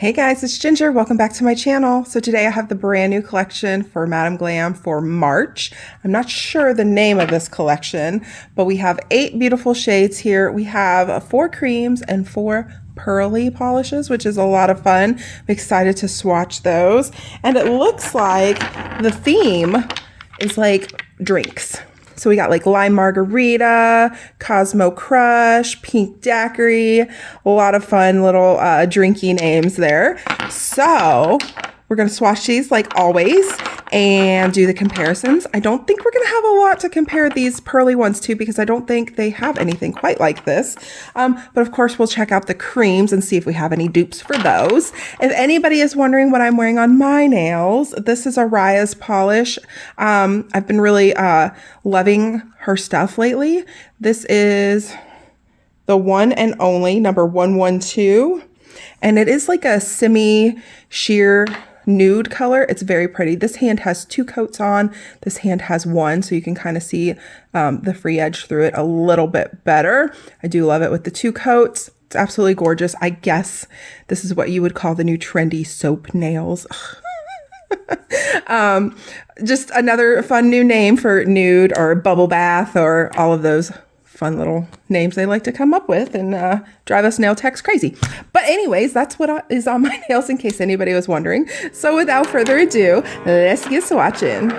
Hey guys, it's Ginger. Welcome back to my channel. So today I have the brand new collection for Madam Glam for March. I'm not sure the name of this collection, but we have 8 beautiful shades here. We have 4 creams and 4 pearly polishes, which is a lot of fun. I'm excited to swatch those. And it looks like the theme is like drinks. So we got like lime margarita, Cosmo Crush, pink daiquiri, a lot of fun little drinky names there. So we're going to swatch these like always and do the comparisons. I don't think we're going to have a lot to compare these pearly ones to because I don't think they have anything quite like this. But of course, we'll check out the creams and see if we have any dupes for those. If anybody is wondering what I'm wearing on my nails, this is Araya's polish. I've been really loving her stuff lately. This is the one and only number 112. And it is like a semi-sheer nude color. It's very pretty. This hand has 2 coats on. This hand has 1, so you can kind of see the free edge through it a little bit better. I do love it with the 2 coats. It's absolutely gorgeous. I guess this is what you would call the new trendy soap nails. Just another fun new name for nude or bubble bath or all of those fun little names they like to come up with and drive us nail techs crazy. But anyways, that's what is on my nails in case anybody was wondering. So without further ado, let's get swatching.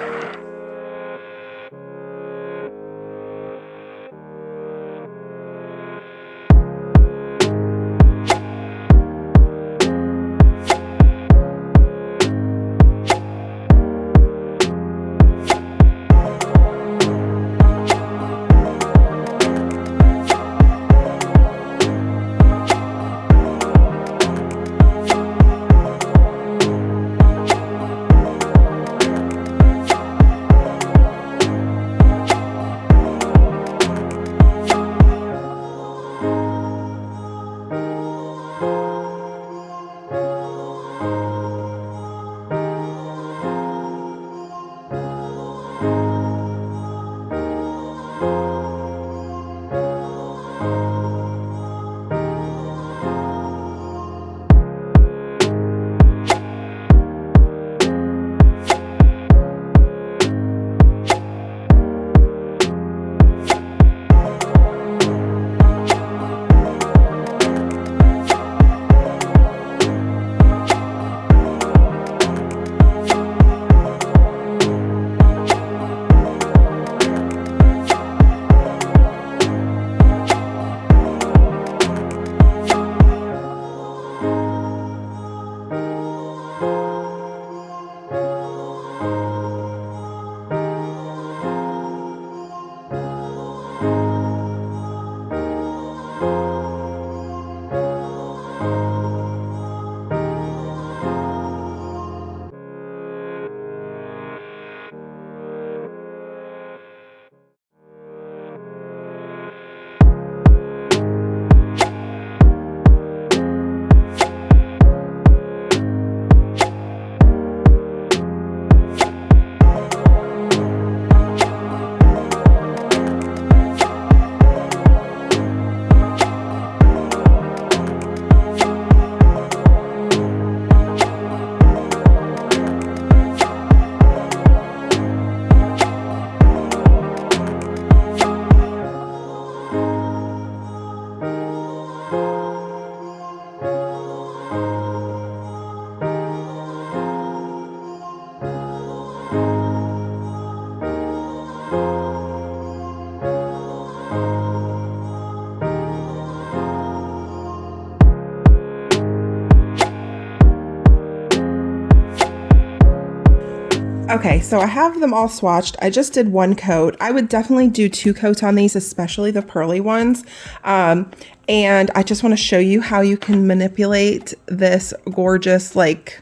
Okay, so I have them all swatched. I just did 1 coat. I would definitely do 2 coats on these, especially the pearly ones. And I just want to show you how you can manipulate this gorgeous, like,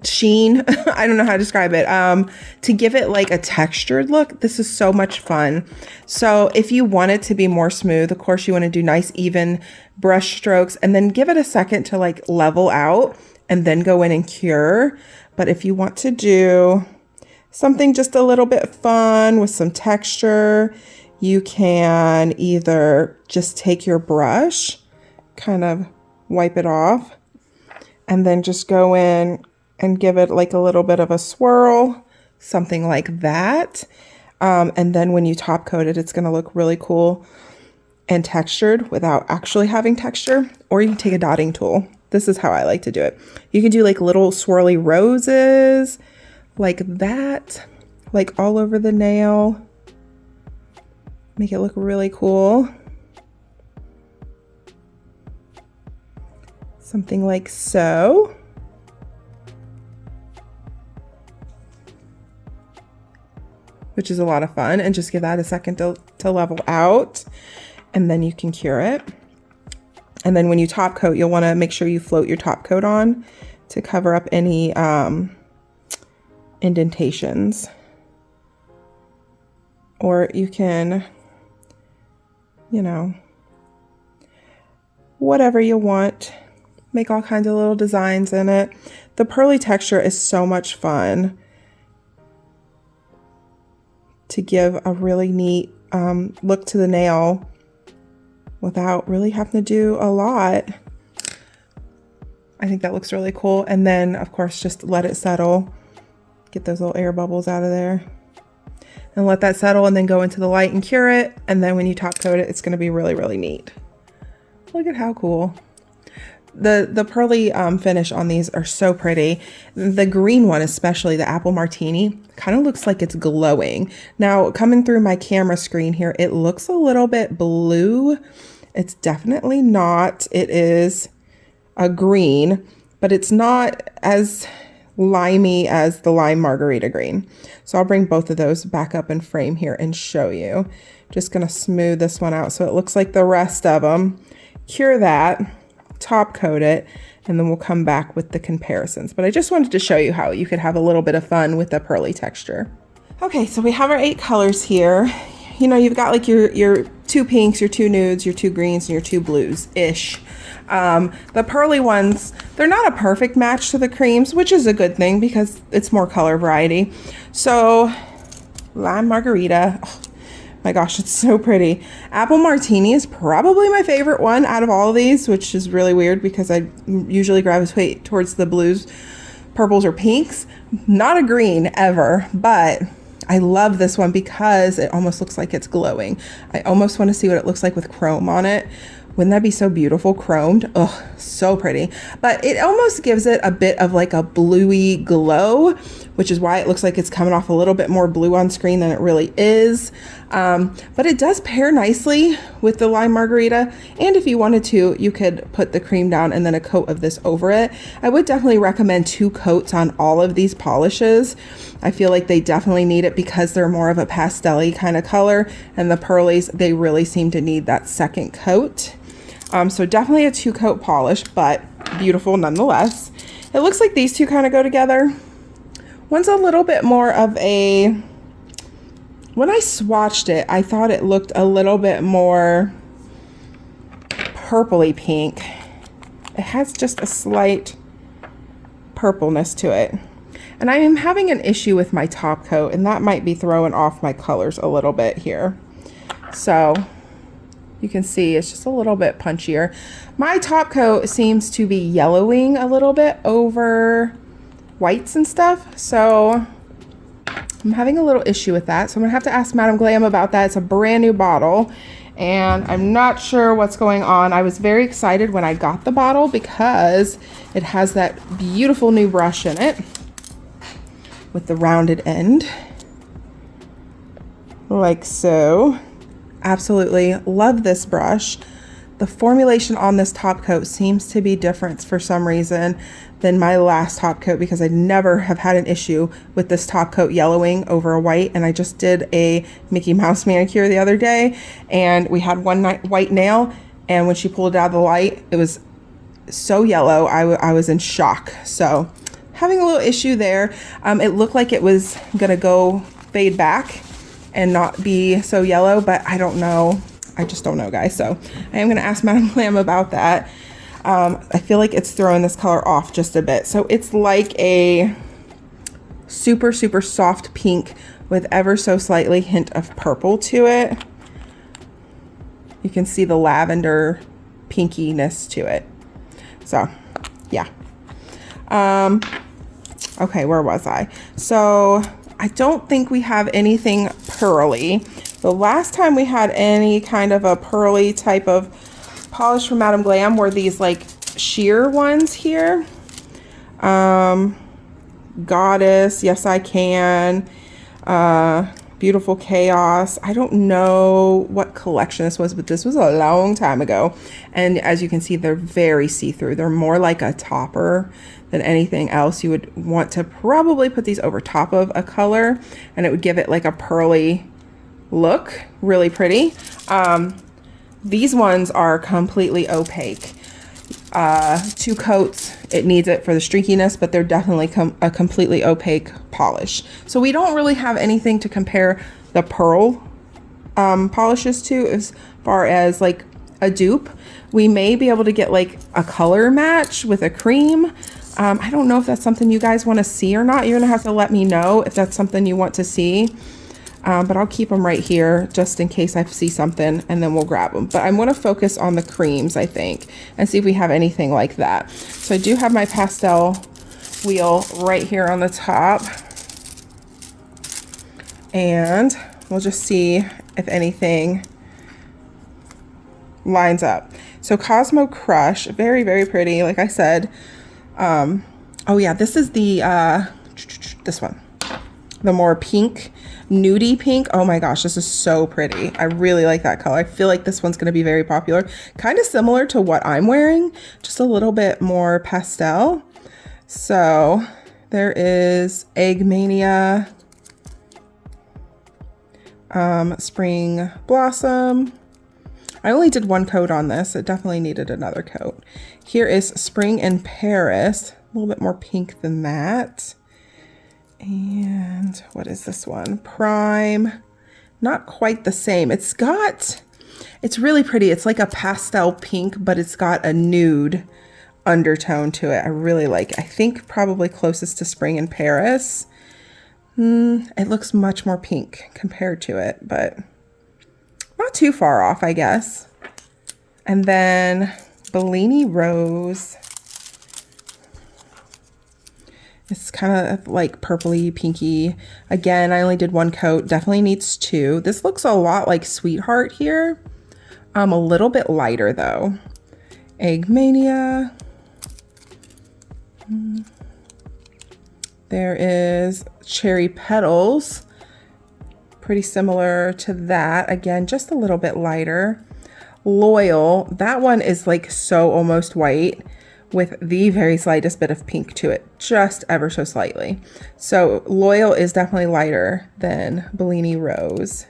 sheen. I don't know how to describe it. To give it like a textured look. This is so much fun. So if you want it to be more smooth, of course you want to do nice, even brush strokes and then give it a second to like level out and then go in and cure. But if you want to do something just a little bit fun with some texture, you can either just take your brush, kind of wipe it off, and then just go in and give it like a little bit of a swirl, something like that. And then when you top coat it, it's going to look really cool and textured without actually having texture. Or you can take a dotting tool. This is how I like to do it. You can do like little swirly roses like that, like all over the nail. Make it look really cool. Something like so. Which is a lot of fun, and just give that a second to level out, and then you can cure it. And then when you top coat, you'll want to make sure you float your top coat on to cover up any indentations. Or you can, you know, whatever you want. Make all kinds of little designs in it. The pearly texture is so much fun to give a really neat look to the nail without really having to do a lot. I think that looks really cool. And then of course, just let it settle. Get those little air bubbles out of there and let that settle, and then go into the light and cure it. And then when you top coat it, it's going to be really, really neat. Look at how cool. The pearly finish on these are so pretty. The green one, especially the apple martini, kind of looks like it's glowing. Now coming through my camera screen here, it looks a little bit blue. It's definitely not. It is a green, but it's not as limey as the lime margarita green. So I'll bring both of those back up in frame here and show you. Just gonna smooth this one out so it looks like the rest of them. Cure that, top coat it, and then we'll come back with the comparisons. But I just wanted to show you how you could have a little bit of fun with the pearly texture. Okay, so we have our 8 colors here. You know, you've got like your 2 pinks, your 2 nudes, your 2 greens, and your 2 blues-ish. The pearly ones, they're not a perfect match to the creams, which is a good thing because it's more color variety. So, lime margarita. Oh, my gosh, it's so pretty. Apple martini is probably my favorite one out of all of these, which is really weird because I usually gravitate towards the blues, purples, or pinks. Not a green ever, but I love this one because it almost looks like it's glowing. I almost want to see what it looks like with chrome on it. Wouldn't that be so beautiful, chromed? Oh, so pretty. But it almost gives it a bit of like a bluey glow, which is why it looks like it's coming off a little bit more blue on screen than it really is. But it does pair nicely with the lime margarita. And if you wanted to, you could put the cream down and then a coat of this over it. I would definitely recommend 2 coats on all of these polishes. I feel like they definitely need it because they're more of a pastel-y kind of color, and the pearlies, they really seem to need that second coat. So definitely a 2-coat polish, but beautiful nonetheless. It looks like these two kind of go together. One's a little bit more of a, when I swatched it, I thought it looked a little bit more purpley pink. It has just a slight purpleness to it. And I am having an issue with my top coat, and that might be throwing off my colors a little bit here. So you can see it's just a little bit punchier. My top coat seems to be yellowing a little bit over whites and stuff. So I'm having a little issue with that. So I'm gonna have to ask Madam Glam about that. It's a brand new bottle and I'm not sure what's going on. I was very excited when I got the bottle because it has that beautiful new brush in it with the rounded end, like so. Absolutely love this brush. The formulation on this top coat seems to be different for some reason than my last top coat because I never have had an issue with this top coat yellowing over a white. And I just did a Mickey Mouse manicure the other day and we had one white nail, and when she pulled it out of the light, it was so yellow. I was in shock. So having a little issue there. It looked like it was gonna go fade back and not be so yellow, but I don't know. I just don't know, guys. So I am gonna ask Madam Glam about that. I feel like it's throwing this color off just a bit. So it's like a super, super soft pink with ever so slightly hint of purple to it. You can see the lavender pinkiness to it. So yeah. Okay, where was I? So I don't think we have anything pearly. The last time we had any kind of a pearly type of polish from Madam Glam were these like sheer ones here. Goddess, Yes I Can, Beautiful Chaos. I don't know what collection this was, but this was a long time ago. And as you can see, they're very see-through. They're more like a topper than anything else. You would want to probably put these over top of a color and it would give it like a pearly look, really pretty. These ones are completely opaque. 2 coats, it needs it for the streakiness, but they're definitely a completely opaque polish. So we don't really have anything to compare the pearl polishes to as far as like a dupe. We may be able to get like a color match with a cream. I don't know if that's something you guys want to see or not. You're gonna have to let me know if that's something you want to see. But I'll keep them right here just in case I see something, and then we'll grab them. But I want to focus on the creams, I think, and see if we have anything like that. So I do have my pastel wheel right here on the top, and we'll just see if anything lines up. So Cosmo Crush, very, very pretty. Like I said, oh yeah, this is the, this one, the more pink, nudie pink. Oh my gosh, this is so pretty. I really like that color. I feel like this one's gonna be very popular. Kind of similar to what I'm wearing, just a little bit more pastel. So there is Egg Mania, Spring Blossom. I only did 1 coat on this. It definitely needed another coat. Here is Spring in Paris, a little bit more pink than that. And what is this one? Prime. Not quite the same. It's really pretty. It's like a pastel pink, but it's got a nude undertone to it. I really like it. I think probably closest to Spring in Paris. It looks much more pink compared to it, but not too far off, I guess. And then Bellini Rose. It's kind of like purpley, pinky. Again, I only did 1 coat. Definitely needs 2. This looks a lot like Sweetheart here. A little bit lighter though. Egg Mania. There is Cherry Petals. Pretty similar to that. Again, just a little bit lighter. Loyal. That one is like so almost white, with the very slightest bit of pink to it, just ever so slightly. So Loyal is definitely lighter than Bellini Rose.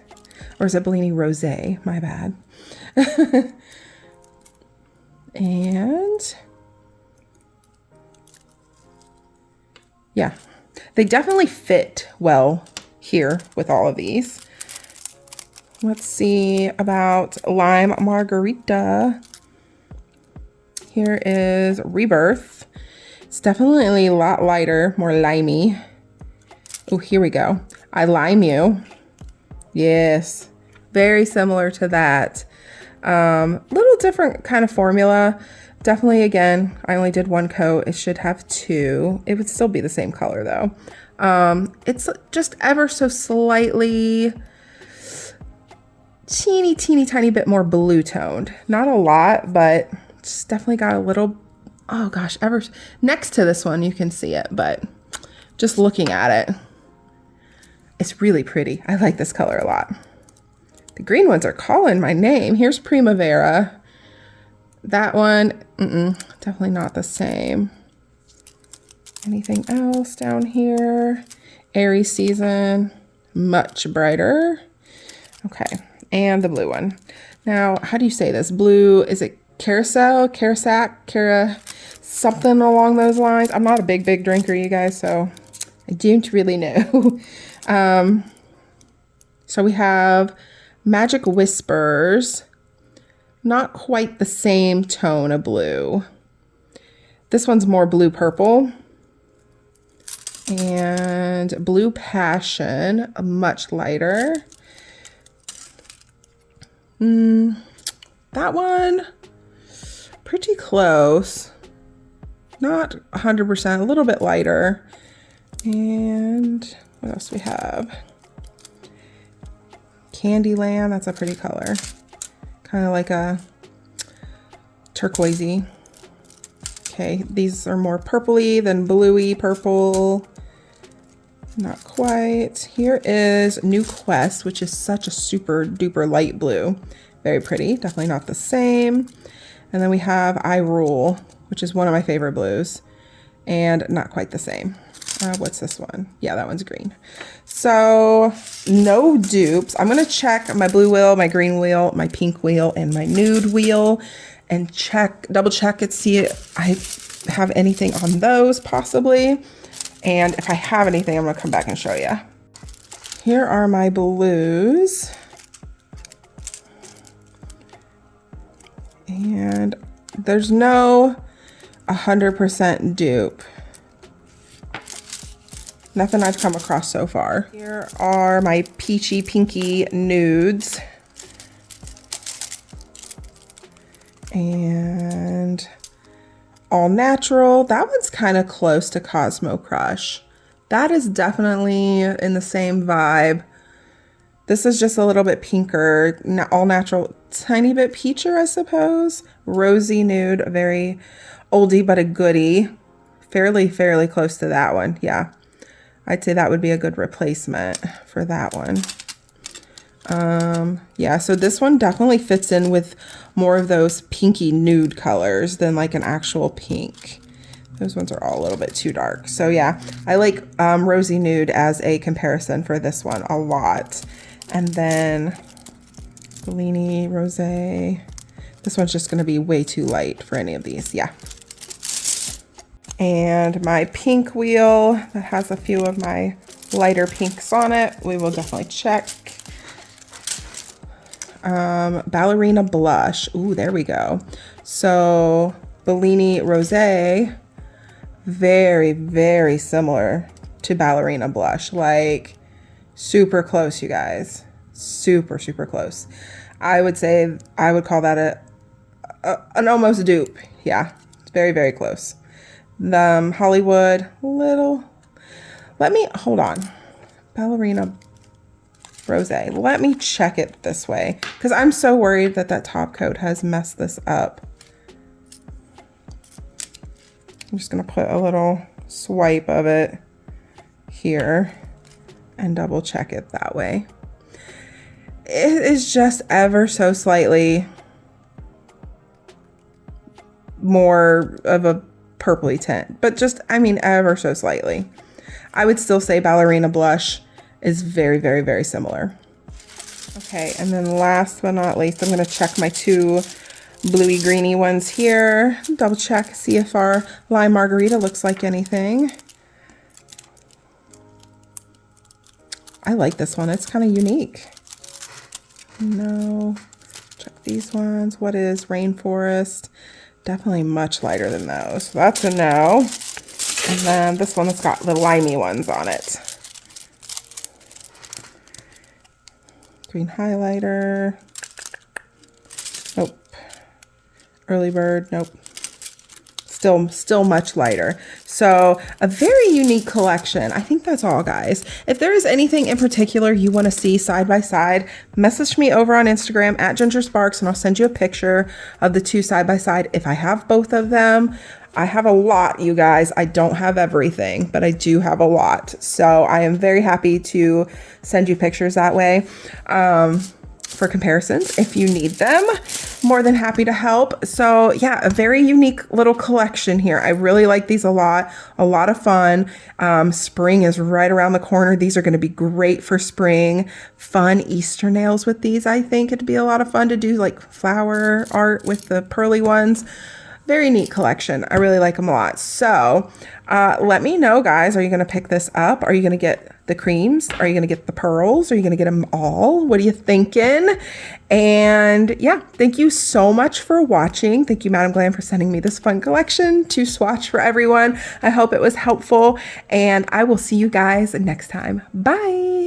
Or is it Bellini Rosé? My bad. And yeah, they definitely fit well here with all of these. Let's see about Lime Margarita. Here is Rebirth. It's definitely a lot lighter, more limey. Oh, here we go. I Lime You. Yes, very similar to that. Little different kind of formula. Definitely, again, I only did 1 coat. It should have 2. It would still be the same color though. It's just ever so slightly teeny tiny bit more blue toned. Not a lot, but it's definitely got a little, oh gosh, ever next to this one you can see it, but just looking at it, it's really pretty. I like this color a lot. The green ones are calling my name. Here's Primavera. That one, definitely not the same. Anything else down here? Aries Season, much brighter. Okay, and the blue one. Now, how do you say this? Blue, is it Carousel, something along those lines? I'm not a big drinker, you guys, so I don't really know. So we have Magic Whispers, not quite the same tone of blue. This one's more blue purple. And Blue Passion, much lighter. That one, pretty close. not 100%, a little bit lighter. And what else we have? Candyland, that's a pretty color. Kind of like a turquoisey. Okay, these are more purpley than bluey purple. Not quite. Here is New Quest, which is such a super duper light blue. Very pretty, definitely not the same. And then we have I Rule, which is one of my favorite blues, and not quite the same. What's this one? Yeah, that one's green. So no dupes. I'm gonna check my blue wheel, my green wheel, my pink wheel, and my nude wheel, and double check and see if I have anything on those possibly. And if I have anything, I'm gonna come back and show you. Here are my blues. And there's no 100% dupe. Nothing I've come across so far. Here are my peachy pinky nudes. And all natural. That one's kind of close to Cosmo Crush. That is definitely in the same vibe. This is just a little bit pinker, all natural, tiny bit peacher, I suppose. Rosy nude, a very oldie but a goodie. Fairly close to that one, yeah. I'd say that would be a good replacement for that one. Yeah, so this one definitely fits in with more of those pinky nude colors than like an actual pink. Those ones are all a little bit too dark. So yeah, I like Rosy Nude as a comparison for this one a lot. And then Bellini Rosé. This one's just gonna be way too light for any of these, yeah. And my pink wheel that has a few of my lighter pinks on it, we will definitely check. Ballerina Blush, ooh, there we go. So Bellini Rosé, very similar to Ballerina Blush, like super close, you guys, super close. I would say I would call that an almost dupe. Yeah, it's very close. The Hollywood little, hold on, Ballerina Rosé, let me check it this way because I'm so worried that that top coat has messed this up. I'm just gonna put a little swipe of it here and double check it that way. It is just ever so slightly more of a purpley tint, but just, I mean, ever so slightly. I would still say Ballerina Blush is very similar. Okay, and then last but not least, I'm gonna check my two bluey greeny ones here. Double check, see if our Lime Margarita looks like anything. I like this one, it's kind of unique. No, check these ones. What is Rainforest? Definitely much lighter than those. So that's a no. And then this one has got the limey ones on it. Green highlighter. Nope. Early bird. Nope. Still much lighter. So a very unique collection. I think that's all, guys. If there is anything in particular you want to see side by side, message me over on Instagram at Ginger Sparks and I'll send you a picture of the two side by side if I have both of them. I have a lot, you guys. I don't have everything, but I do have a lot. So I am very happy to send you pictures that way. For comparisons if you need them. More than happy to help. So yeah, a very unique little collection here. I really like these a lot of fun. Spring is right around the corner. These are going to be great for spring. Fun Easter nails with these. I think it'd be a lot of fun to do like flower art with the pearly ones. Very neat collection. I really like them a lot. So let me know, guys. Are you going to pick this up? Are you going to get the creams? Are you going to get the pearls? Are you going to get them all? What are you thinking? And yeah, thank you so much for watching. Thank you, Madam Glam, for sending me this fun collection to swatch for everyone. I hope it was helpful, and I will see you guys next time. Bye.